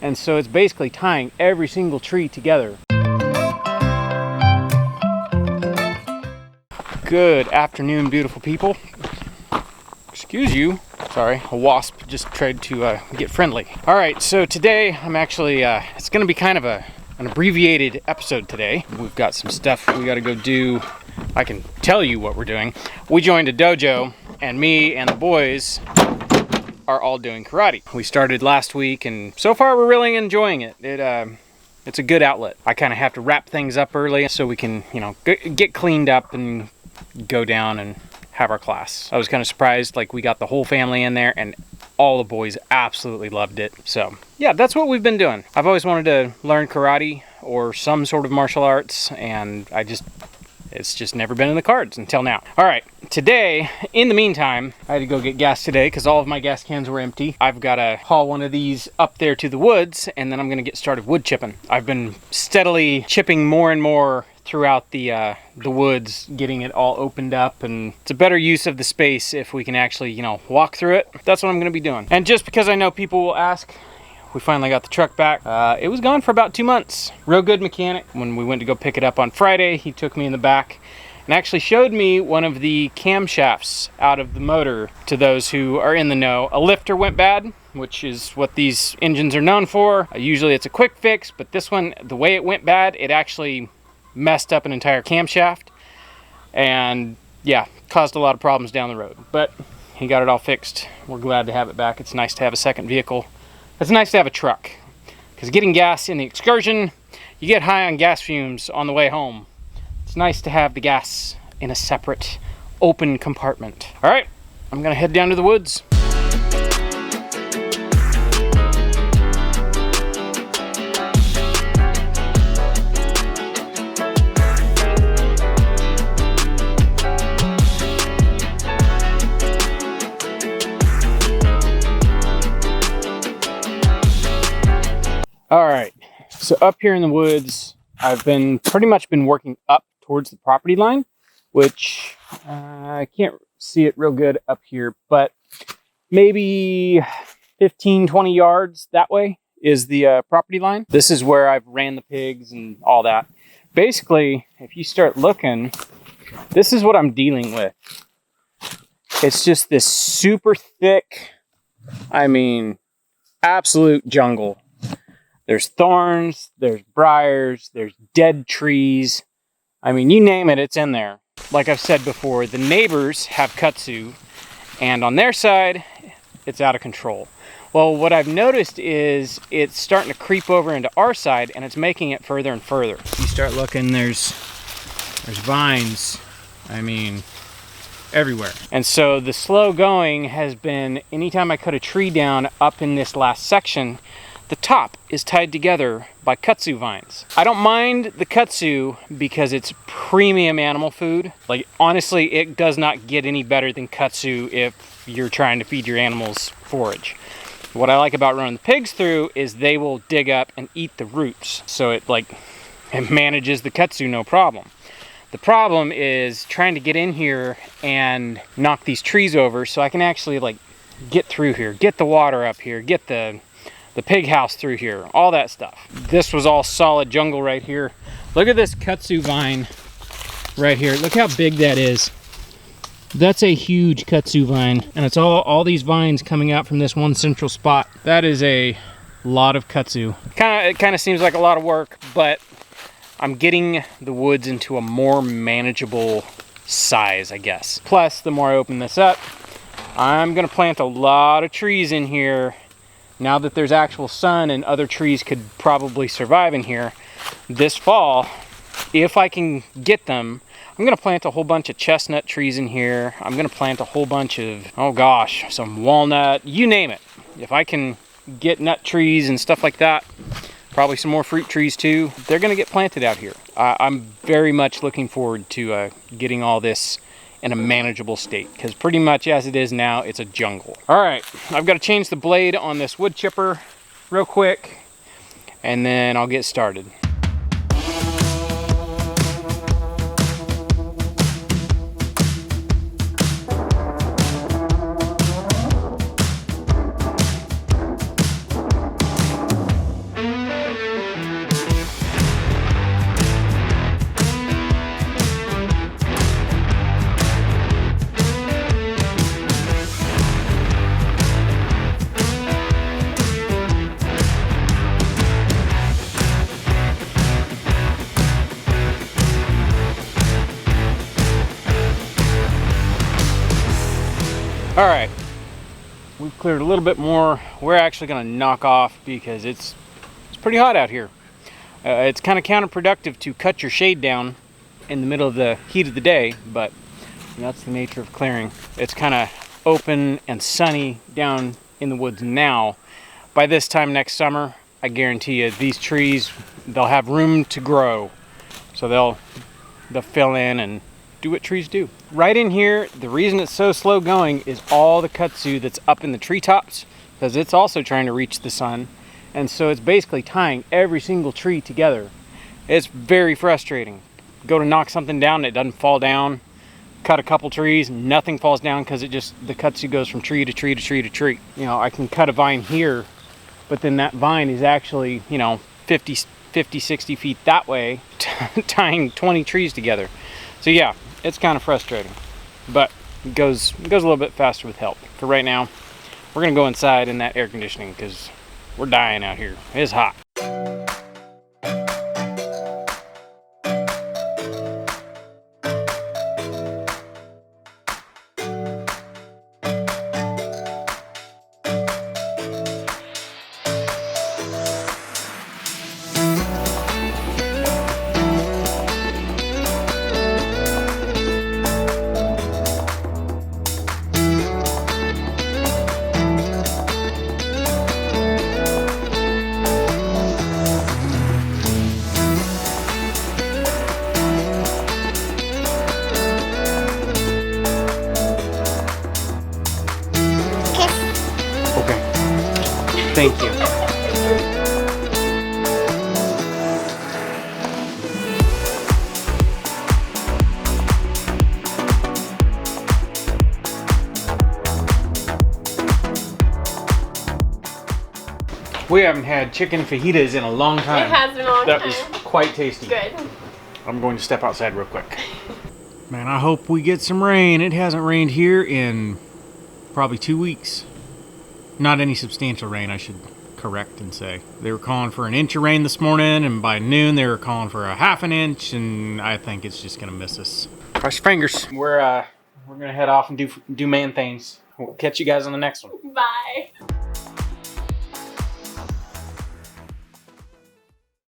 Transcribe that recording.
And so it's basically tying every single tree together. Good afternoon, beautiful people. Excuse you. Sorry, a wasp just tried to get friendly. All right, so today I'm actually, it's gonna be kind of an abbreviated episode today. We've got some stuff we gotta go do. I can tell you what we're doing. We joined a dojo, and me and the boys are all doing karate. We started last week, and so far we're really enjoying it. It's a good outlet. I kind of have to wrap things up early so we can, you know, get cleaned up and go down and have our class. I was kind of surprised, like we got the whole family in there and all the boys absolutely loved it. So yeah, that's what we've been doing. I've always wanted to learn karate or some sort of martial arts, and it's just never been in the cards until now. All right, today, in the meantime, I had to go get gas today because all of my gas cans were empty. I've got to haul one of these up there to the woods, and then I'm gonna get started wood chipping. I've been steadily chipping more and more throughout the woods, getting it all opened up, and it's a better use of the space if we can actually, you know, walk through it. That's what I'm gonna be doing. And just because I know people will ask, we finally got the truck back. It was gone for about 2 months. Real good mechanic. When we went to go pick it up on Friday, he took me in the back and actually showed me one of the camshafts out of the motor. To those who are in the know, a lifter went bad, which is what these engines are known for. Usually it's a quick fix, but this one, the way it went bad, it actually messed up an entire camshaft, and yeah, caused a lot of problems down the road. But he got it all fixed. We're glad to have it back. It's nice to have a second vehicle. It's nice to have a truck, because getting gas in the excursion, you get high on gas fumes on the way home. It's nice to have the gas in a separate open compartment. All right, I'm gonna head down to the woods. All right, so up here in the woods, I've pretty much been working up towards the property line, which I can't see it real good up here, but maybe 15, 20 yards that way is the property line. This is where I've ran the pigs and all that. Basically, if you start looking, this is what I'm dealing with. It's just this super thick, I mean, absolute jungle. There's thorns, there's briars, there's dead trees. I mean, you name it, it's in there. Like I've said before, the neighbors have kudzu, and on their side, it's out of control. Well, what I've noticed is it's starting to creep over into our side, and it's making it further and further. You start looking, there's vines, I mean, everywhere. And so the slow going has been, anytime I cut a tree down up in this last section, the top is tied together by kudzu vines. I don't mind the kudzu because it's premium animal food. Like, honestly, it does not get any better than kudzu if you're trying to feed your animals forage. What I like about running the pigs through is they will dig up and eat the roots. So it manages the kudzu no problem. The problem is trying to get in here and knock these trees over so I can actually get through here, get the water up here, get the pig house through here, all that stuff. This was all solid jungle right here. Look at this kudzu vine right here. Look how big that is. That's a huge kudzu vine, and it's all these vines coming out from this one central spot. That is a lot of kudzu. It kind of seems like a lot of work, but I'm getting the woods into a more manageable size, I guess. Plus, the more I open this up, I'm gonna plant a lot of trees in here. Now that there's actual sun and other trees could probably survive in here, this fall, if I can get them, I'm gonna plant a whole bunch of chestnut trees in here. I'm gonna plant a whole bunch of, oh gosh, some walnut, you name it. If I can get nut trees and stuff like that, probably some more fruit trees too, they're gonna get planted out here. I'm very much looking forward to getting all this in a manageable state, because pretty much as it is now, it's a jungle. All right, I've got to change the blade on this wood chipper real quick, and then I'll get started. All right, we've cleared a little bit more. We're actually gonna knock off because it's pretty hot out here. It's kind of counterproductive to cut your shade down in the middle of the heat of the day, but that's the nature of clearing. It's kind of open and sunny down in the woods now. By this time next summer, I guarantee you these trees, they'll have room to grow. So they'll fill in and do what trees do. Right in here, the reason it's so slow going is all the kudzu that's up in the treetops, because it's also trying to reach the sun. And so it's basically tying every single tree together. It's very frustrating. Go to knock something down, it doesn't fall down. Cut a couple trees, nothing falls down because the kudzu goes from tree to tree to tree to tree. You know, I can cut a vine here, but then that vine is actually, 50, 60 feet that way, tying 20 trees together. So yeah, it's kind of frustrating, but it goes a little bit faster with help. For right now, we're gonna go inside in that air conditioning because we're dying out here. It's hot. Thank you. We haven't had chicken fajitas in a long time. It has been a long time. That was quite tasty. Good. I'm going to step outside real quick. Man, I hope we get some rain. It hasn't rained here in probably 2 weeks. Not any substantial rain, I should correct and say. They were calling for an inch of rain this morning, and by noon they were calling for a half an inch, and I think it's just gonna miss us. Cross your fingers. We're gonna head off and do man things. We'll catch you guys on the next one. Bye.